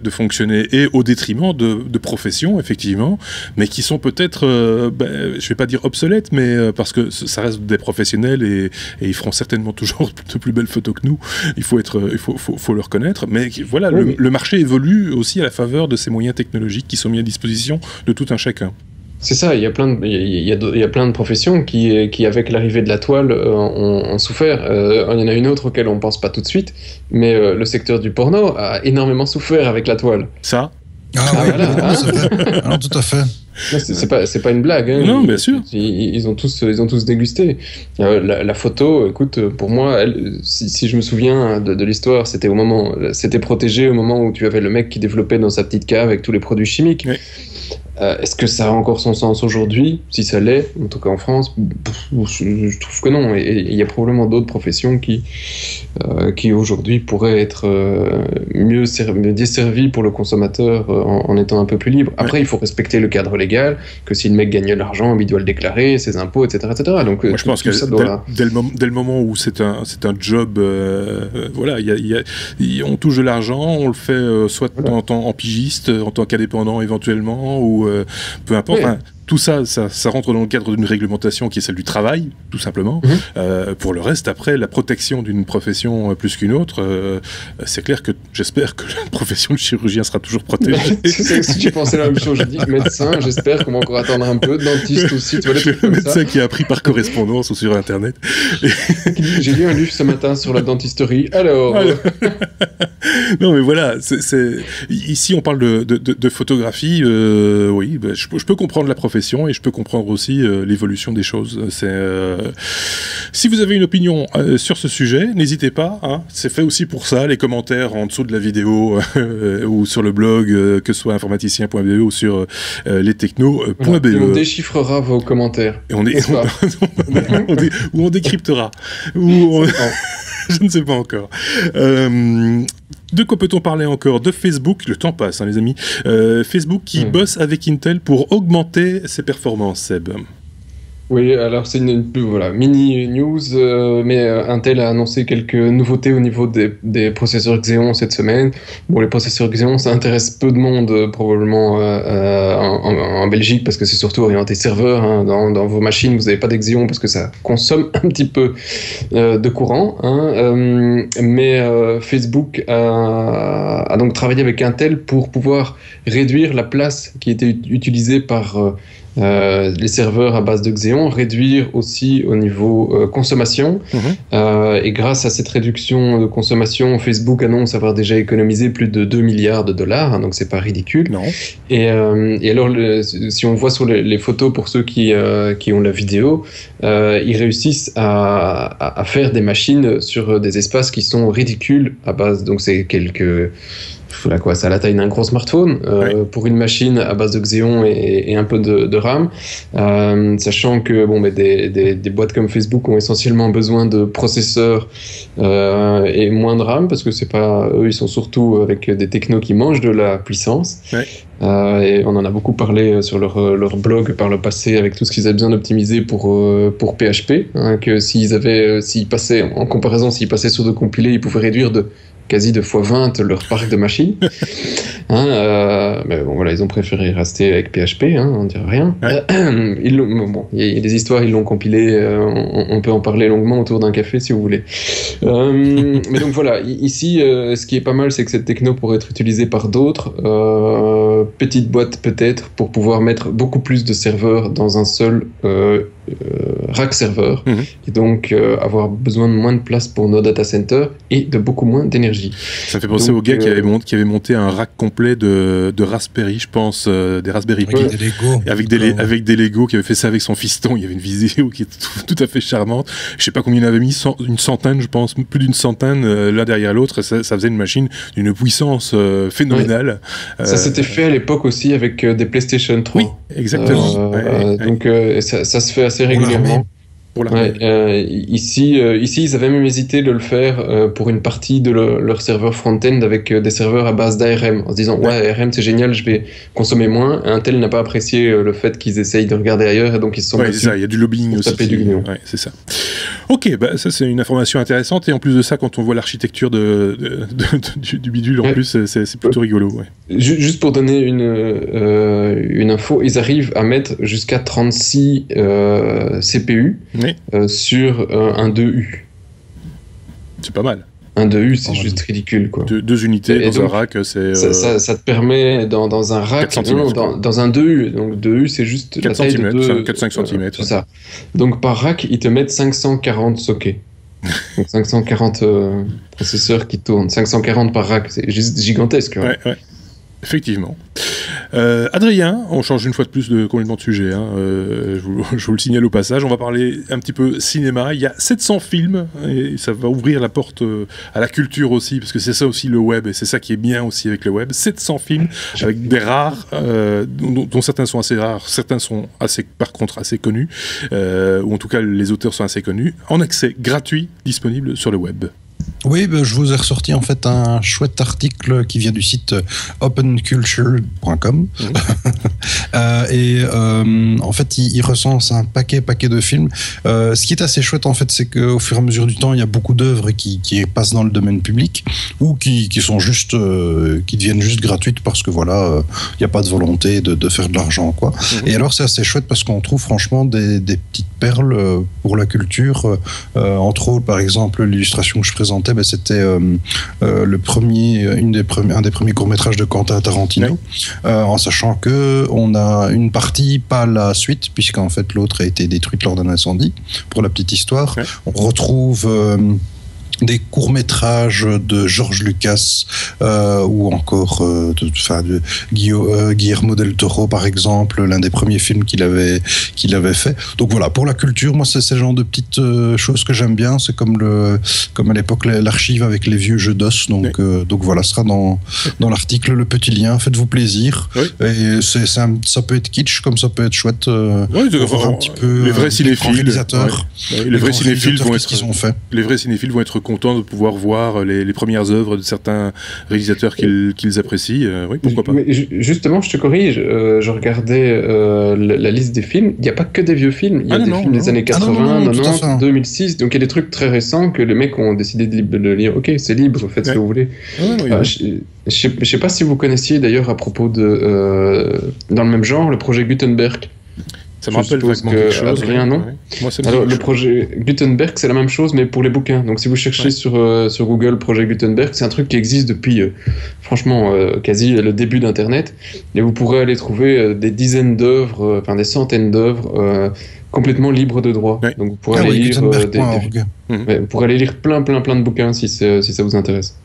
fonctionner, et au détriment de professions effectivement, mais qui sont peut-être, je vais pas dire obsolètes, mais parce que ça reste des professionnels et ils feront certainement toujours de plus belles photos que nous. Il faut le reconnaître. Mais voilà, le marché évolue aussi à la faveur de ces moyens technologiques qui sont mis à disposition de tout un chacun. C'est ça, il y a plein de professions qui avec l'arrivée de la toile, ont souffert. Il y en a une autre auquel on pense pas tout de suite, mais le secteur du porno a énormément souffert avec la toile. Ça voilà, c'est vrai. Alors, tout à fait. C'est pas une blague. Hein. Non, bien sûr. Ils ont tous dégusté. La photo, écoute, pour moi, si je me souviens de l'histoire, c'était protégé au moment où tu avais le mec qui développait dans sa petite cave avec tous les produits chimiques. Oui. Est-ce que ça a encore son sens aujourd'hui? Si ça l'est, en tout cas en France, je trouve que non. Et il y a probablement d'autres professions qui aujourd'hui pourraient être mieux desservies pour le consommateur en étant un peu plus libre. Après, il faut respecter le cadre légal, que si le mec gagne de l'argent, il doit le déclarer, ses impôts, etc. etc. Donc, moi, je pense que dès le moment où c'est un job, voilà, on touche de l'argent, on le fait soit en pigiste, en tant qu'indépendant éventuellement, ou peu importe. tout ça rentre dans le cadre d'une réglementation qui est celle du travail, tout simplement. Pour le reste, après, la protection d'une profession plus qu'une autre, c'est clair que j'espère que la profession de chirurgien sera toujours protégée. Si tu pensais la même chose, je dis médecin, j'espère qu'on va encore attendre un peu, dentiste aussi, tu vois, le médecin qui a appris par correspondance ou sur Internet. J'ai lu un livre ce matin sur la dentisterie, alors... Non mais voilà, ici on parle de photographie, oui, je peux comprendre la profession et je peux comprendre aussi l'évolution des choses. Si vous avez une opinion sur ce sujet, n'hésitez pas, hein, c'est fait aussi pour ça, les commentaires en dessous de la vidéo ou sur le blog, que ce soit informaticien.be ou sur lestechno.be. Voilà, on déchiffrera vos commentaires. Et on décryptera. Je ne sais pas encore. De quoi peut-on parler encore? De Facebook, le temps passe, hein, les amis. Facebook qui bosse avec Intel pour augmenter ses performances, Seb. Oui, alors c'est une mini news, mais Intel a annoncé quelques nouveautés au niveau des processeurs Xeon cette semaine. Bon, les processeurs Xeon, ça intéresse peu de monde probablement en Belgique parce que c'est surtout orienté serveur. Hein. Dans vos machines, vous n'avez pas d'Xeon parce que ça consomme un petit peu de courant. Hein. Mais Facebook a donc travaillé avec Intel pour pouvoir réduire la place qui était utilisée par les serveurs à base de Xeon, réduire aussi au niveau consommation. Et grâce à cette réduction de consommation, Facebook annonce avoir déjà économisé plus de 2 milliards de dollars, hein, donc c'est pas ridicule. Non. Et alors, si on voit sur les photos, pour ceux qui ont la vidéo, ils réussissent à faire des machines sur des espaces qui sont ridicules à base, donc c'est quelques... Voilà quoi, ça a la taille d'un gros smartphone pour une machine à base de Xeon et un peu de RAM, sachant que des boîtes comme Facebook ont essentiellement besoin de processeurs et moins de RAM parce que c'est pas eux, ils sont surtout avec des technos qui mangent de la puissance. Et on en a beaucoup parlé sur leur blog par le passé avec tout ce qu'ils avaient besoin d'optimiser pour PHP, hein, que s'ils passaient en comparaison, s'ils passaient sur de compilés, ils pouvaient réduire quasi 2 fois 20 leur parc de machines. Mais bon, voilà, ils ont préféré rester avec PHP, hein, on dirait rien. Il y a des histoires, ils l'ont compilé, on peut en parler longuement autour d'un café si vous voulez. Mais donc voilà, ici, ce qui est pas mal, c'est que cette techno pourrait être utilisée par d'autres, petites boîtes peut-être, pour pouvoir mettre beaucoup plus de serveurs dans un seul rack serveur, et donc avoir besoin de moins de place pour nos data centers et de beaucoup moins d'énergie. Ça me fait penser au gars qui avait monté un rack complet de Raspberry, je pense, des Raspberry Pi, avec des Lego, qui avait fait ça avec son fiston. Il y avait une vidéo qui est tout à fait charmante. Je sais pas combien il avait mis, une centaine, je pense, plus d'une centaine, l'un derrière l'autre. Ça faisait une machine d'une puissance phénoménale. Ça s'était fait à l'époque aussi avec des PlayStation 3. Oui, exactement. Donc ça se fait assez régulièrement. Ici, ils avaient même hésité de le faire pour une partie de leur serveur front-end avec des serveurs à base d'ARM, en se disant ARM c'est génial, je vais consommer moins. Intel n'a pas apprécié le fait qu'ils essayent de regarder ailleurs et donc ils se sont c'est ça, il y a du lobbying aussi. C'est ça. Ok, ça c'est une information intéressante et en plus de ça, quand on voit l'architecture du bidule, en plus c'est plutôt rigolo. Juste pour donner une info, ils arrivent à mettre jusqu'à 36 CPU sur un 2U. C'est pas mal. Un 2U, c'est juste ridicule, quoi. Deux unités dans un rack, c'est... Ça te permet, dans un rack... 4 cm, dans un 2U. Donc 2U, c'est juste 4 cm, 4-5 cm. C'est ça. Donc par rack, ils te mettent 540 sockets. Donc 540 processeurs qui tournent. 540 par rack, c'est juste gigantesque. Ouais. Effectivement. Adrien, on change une fois de plus complètement de sujet, hein. Je vous le signale au passage, on va parler un petit peu cinéma. Il y a 700 films et ça va ouvrir la porte à la culture aussi, parce que c'est ça aussi le web, et c'est ça qui est bien aussi avec le web. 700 films avec des rares, dont certains sont assez rares, certains sont par contre assez connus, ou en tout cas les auteurs sont assez connus, en accès gratuit, disponible sur le web. Oui, ben, je vous ai ressorti en fait un chouette article qui vient du site openculture.com en fait il recense un paquet de films. Ce qui est assez chouette en fait, c'est qu'au fur et à mesure du temps, il y a beaucoup d'œuvres qui passent dans le domaine public ou qui sont juste qui deviennent juste gratuites parce que voilà, il n'y a pas de volonté de faire de l'argent quoi. Et alors c'est assez chouette parce qu'on trouve franchement des petites perles pour la culture. Entre autres, par exemple, l'illustration que je présentais, c'était un des premiers courts-métrages de Quentin Tarantino, en sachant que on a une partie, pas la suite, puisqu'en fait l'autre a été détruite lors d'un incendie, pour la petite histoire. On retrouve des courts-métrages de George Lucas ou encore de Guillermo del Toro par exemple, l'un des premiers films qu'il avait fait. Donc voilà, pour la culture, moi c'est ce genre de petites choses que j'aime bien. C'est comme à l'époque l'archive avec les vieux jeux d'os. Donc voilà, ce sera dans l'article le petit lien. Faites-vous plaisir. Et ça peut être kitsch comme ça peut être chouette. Voir un petit peu les vrais cinéphiles, réalisateurs. Les vrais cinéphiles vont être qu'ils ont fait. Les vrais cinéphiles vont être contents de pouvoir voir les premières œuvres de certains réalisateurs qu'ils apprécient. Oui, pourquoi pas. Justement, je te corrige, je regardais la liste des films, il n'y a pas que des vieux films, il y a des films des années 80, 90, 2006, donc il y a des trucs très récents que les mecs ont décidé de lire. Ok, c'est libre, faites ce que vous voulez. Je sais pas si vous connaissiez d'ailleurs à propos de dans le même genre, le projet Gutenberg. Ça me rappelle vaguement quelque chose. Rien, non. Moi, ça me Alors, le projet Gutenberg, c'est la même chose, mais pour les bouquins. Donc, si vous cherchez sur Google projet Gutenberg, c'est un truc qui existe depuis, franchement, quasi le début d'Internet. Et vous pourrez aller trouver des dizaines d'œuvres, des centaines d'œuvres complètement libres de droit. Donc, vous pourrez aller lire vous pourrez aller lire plein de bouquins si ça vous intéresse.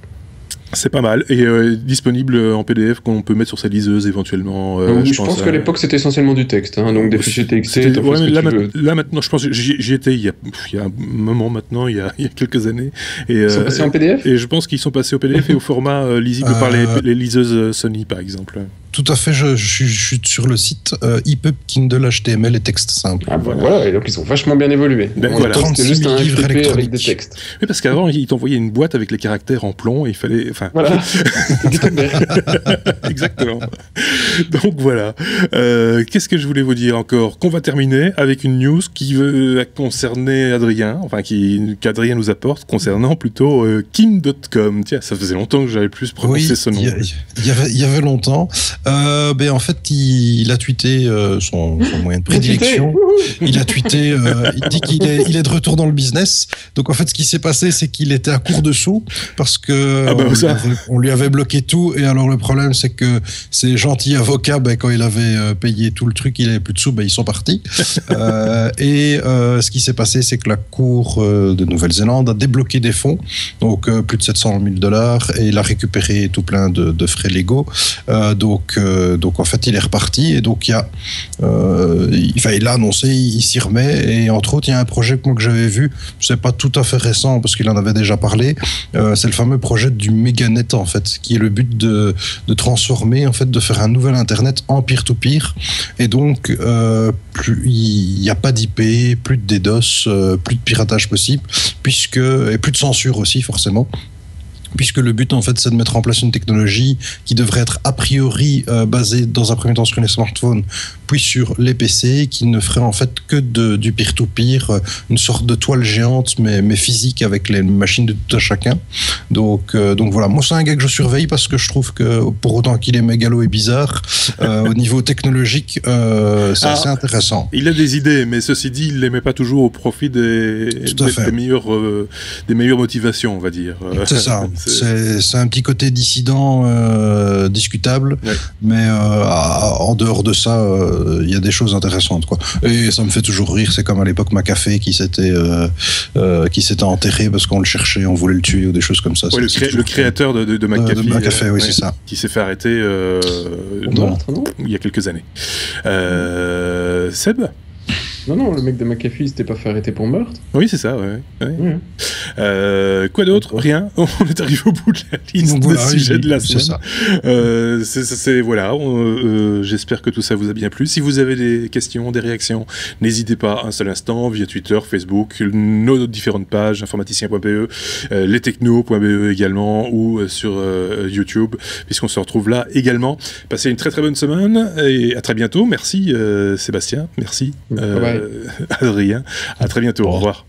C'est pas mal, et disponible en PDF qu'on peut mettre sur sa liseuse éventuellement. Je pense qu'à l'époque c'était essentiellement du texte, donc des fichiers TXT. Là maintenant, je pense que j'y étais il y a un moment maintenant, il y a quelques années. Ils sont passés en PDF. Et je pense qu'ils sont passés au PDF et au format lisible par les liseuses Sony par exemple. Tout à fait, je suis sur le site EPUB Kindle HTML et texte simple. Voilà, et donc ils ont vachement bien évolué. C'était juste un FTP avec des textes. Oui, parce qu'avant, ils t'envoyaient une boîte avec les caractères en plomb et il fallait... Voilà. Exactement. Donc voilà. Qu'est-ce que je voulais vous dire encore? Qu'on va terminer avec une news qui va concerner Adrien, qu'Adrien nous apporte, concernant plutôt Kim.com. Tiens, ça faisait longtemps que j'avais plus prononcé ce nom. Il y avait longtemps. En fait, il a tweeté son moyen de prédilection. Il a tweeté, il dit qu'il est de retour dans le business. Donc en fait, ce qui s'est passé, c'est qu'il était à court de sous parce que on lui avait bloqué tout. Et alors le problème, c'est que ces gentils avocats, quand il avait payé tout le truc, il avait plus de sous, ils sont partis. Ce qui s'est passé, c'est que la Cour de Nouvelle-Zélande a débloqué des fonds, donc plus de 700 000 $, et il a récupéré tout plein de frais légaux. Donc en fait, il est reparti, et donc il a annoncé, il s'y remet, et entre autres, il y a un projet que j'avais vu, c'est pas tout à fait récent parce qu'il en avait déjà parlé, c'est le fameux projet du Meganet en fait, qui est le but de transformer, en fait, de faire un nouvel Internet en peer-to-peer, et donc il n'y a pas d'IP, plus de DDoS, plus de piratage possible, et plus de censure aussi forcément. Puisque le but, en fait, c'est de mettre en place une technologie qui devrait être a priori basée dans un premier temps sur les smartphones, puis sur les PC, qui ne ferait en fait que du peer-to-peer, une sorte de toile géante, mais physique, avec les machines de tout à chacun. Donc voilà, moi c'est un gars que je surveille parce que je trouve que, pour autant qu'il est mégalo et bizarre, au niveau technologique, c'est assez intéressant. Il a des idées, mais ceci dit, il les met pas toujours au profit des meilleures motivations, on va dire. C'est ça. C'est un petit côté dissident discutable, mais en dehors de ça, il y a des choses intéressantes, quoi. Et ça me fait toujours rire, c'est comme à l'époque McAfee qui s'était enterré parce qu'on le cherchait, on voulait le tuer ou des choses comme ça. Ouais, le créateur de McAfee, McAfee, oui, c'est ça. Qui s'est fait arrêter il y a quelques années. Seb ? Non, le mec de McAfee, il s'était pas fait arrêter pour meurtre. Oui, c'est ça, ouais. Quoi d'autre? Rien. On est arrivé au bout de la liste des sujets de la semaine. Voilà. J'espère que tout ça vous a bien plu. Si vous avez des questions, des réactions, n'hésitez pas un seul instant via Twitter, Facebook, nos différentes pages, informaticien.be, lestechno.be également, ou sur YouTube, puisqu'on se retrouve là également. Passez une très très bonne semaine et à très bientôt. Merci Sébastien, merci Adrien. À très bientôt. Au revoir.